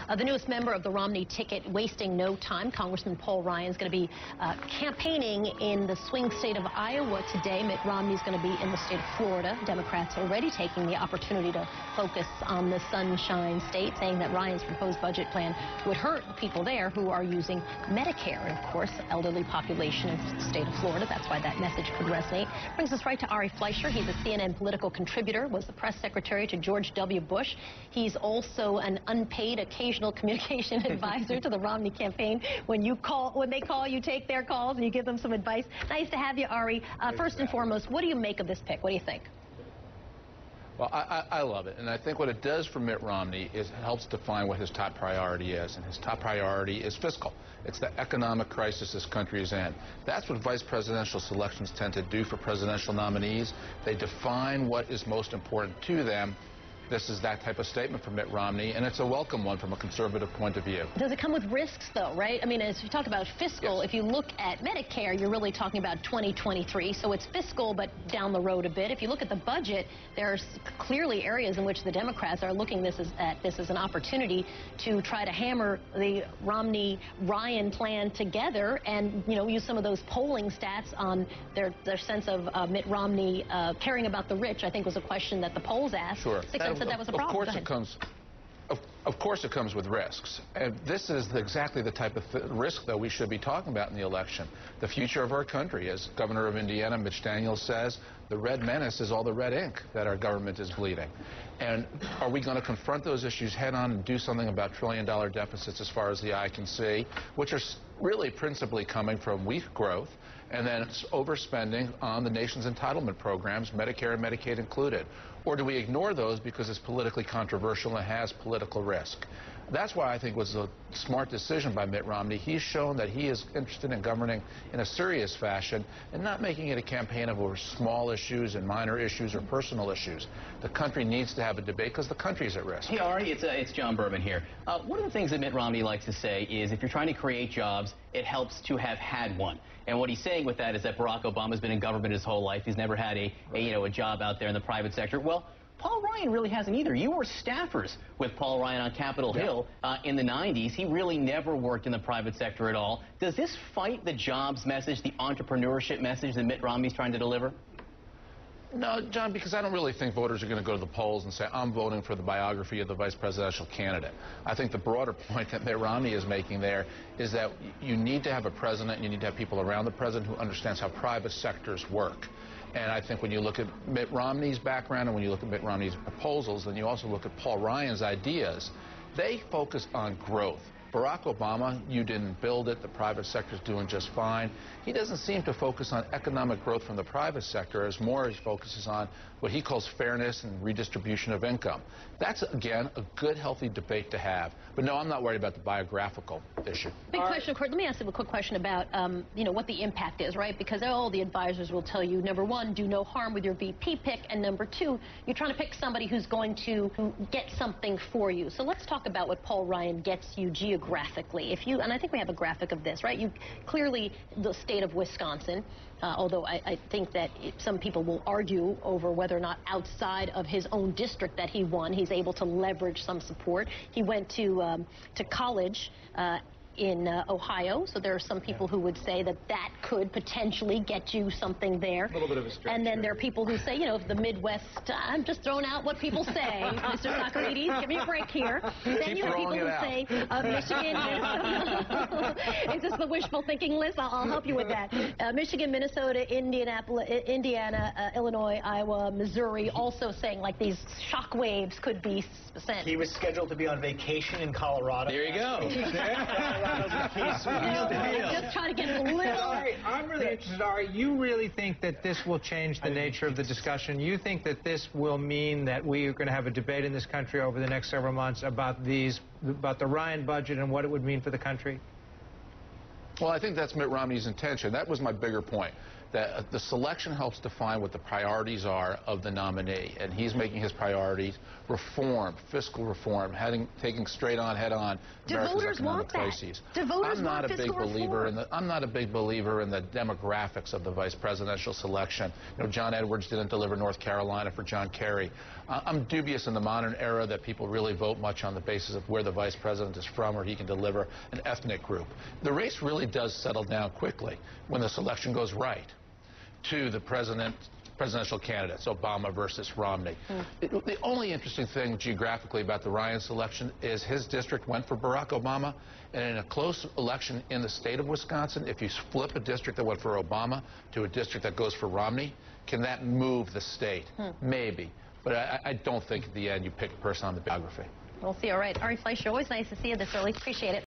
The newest member of the Romney ticket wasting no time. Congressman Paul Ryan is going to be campaigning in the swing state of Iowa today. Mitt Romney is going to be in the state of Florida. Democrats already taking the opportunity to focus on the Sunshine State, saying that Ryan's proposed budget plan would hurt the people there who are using Medicare. And, of course, elderly population in the state of Florida. That's why that message could resonate. Brings us right to Ari Fleischer. He's a CNN political contributor, was the press secretary to George W. Bush. He's also an unpaid occasional communication advisor to the Romney campaign. When they call, you take their calls and you give them some advice. Nice to have you, Ari. First and foremost, what do you make of this pick? What do you think? Well, I love it, and I think what it does for Mitt Romney is it helps define what his top priority is, and his top priority is fiscal. It's the economic crisis this country is in. That's what vice presidential selections tend to do for presidential nominees. They define what is most important to them. This is that type of statement from Mitt Romney, and it's a welcome one from a conservative point of view. Does it come with risks, though, right? I mean, as you talk about fiscal, yes. If you look at Medicare, you're really talking about 2023, so it's fiscal, but down the road a bit. If you look at the budget, there's clearly areas in which the Democrats are looking at this as an opportunity to try to hammer the Romney-Ryan plan together and, you know, use some of those polling stats on their sense of Mitt Romney caring about the rich, I think was a question that the polls asked. Sure. Said that was a problem. Of course it comes with risks. And this is exactly the type of risk, though, we should be talking about in the election. The future of our country, as Governor of Indiana, Mitch Daniels, says, the red menace is all the red ink that our government is bleeding. And are we going to confront those issues head on and do something about trillion-dollar deficits as far as the eye can see, which are really principally coming from weak growth, and then it's overspending on the nation's entitlement programs, Medicare and Medicaid included? Or do we ignore those because it's politically controversial and has political risk? That's why I think it was a smart decision by Mitt Romney. He's shown that he is interested in governing in a serious fashion and not making it a campaign over small issues and minor issues or personal issues. The country needs to have a debate because the country's at risk. Hey, Ari, it's John Berman here. One of the things that Mitt Romney likes to say is if you're trying to create jobs, it helps to have had one. And what he's saying with that is that Barack Obama's been in government his whole life. He's never had a job out there in the private sector. Well, Paul Ryan really hasn't either. You were staffers with Paul Ryan on Capitol Hill in the 90s. He really never worked in the private sector at all. Does this fight the jobs message, the entrepreneurship message that Mitt Romney's trying to deliver? No, John, because I don't really think voters are going to go to the polls and say, I'm voting for the biography of the vice presidential candidate. I think the broader point that Mitt Romney is making there is that you need to have a president, you need to have people around the president who understands how private sectors work. And I think when you look at Mitt Romney's background and when you look at Mitt Romney's proposals, and you also look at Paul Ryan's ideas, they focus on growth. Barack Obama, you didn't build it. The private sector's doing just fine. He doesn't seem to focus on economic growth from the private sector as more he focuses on what he calls fairness and redistribution of income. That's, again, a good, healthy debate to have. But no, I'm not worried about the biographical issue. Big question, of course. Let me ask you a quick question about, what the impact is, right? Because all the advisors will tell you, number one, do no harm with your VP pick, and number two, you're trying to pick somebody who's going to get something for you. So let's talk about what Paul Ryan gets you geographically. And I think we have a graphic of this, right? You clearly, the state of Wisconsin, although I think that some people will argue over whether or not outside of his own district that he won, he's able to leverage some support. He went to college in Ohio, so there are some people who would say that that could potentially get you something there. A little bit of a stretch. And then there are people who say, if the Midwest, I'm just throwing out what people say. Mr. Socrates, give me a break here. Then you have people who say Michigan. It's just the wishful thinking list. I'll help you with that. Michigan, Minnesota, Indiana, Illinois, Iowa, Missouri, also saying like these shock waves could be sent. He was scheduled to be on vacation in Colorado. There you go. Just trying to get a little... Ari, I'm really interested, Ari. You really think that this will change the nature of the discussion? You think that this will mean that we are going to have a debate in this country over the next several months about the Ryan budget and what it would mean for the country? Well, I think that's Mitt Romney's intention. That was my bigger point. that the selection helps define what the priorities are of the nominee, and he's making his priorities reform, fiscal reform, taking straight on, head on America's economic crises. Do voters want fiscal reform? I'm not a big believer in the demographics of the vice presidential selection. You know, John Edwards didn't deliver North Carolina for John Kerry. I'm dubious in the modern era that people really vote much on the basis of where the vice president is from or he can deliver an ethnic group. The race really does settle down quickly when the selection goes right to the presidential candidates, Obama versus Romney. The only interesting thing geographically about the Ryan selection is his district went for Barack Obama, and in a close election in the state of Wisconsin, if you flip a district that went for Obama to a district that goes for Romney, can that move the state? Maybe. But I don't think at the end you pick a person on the biography. We'll see. All right. Ari Fleischer, always nice to see you this early. Appreciate it.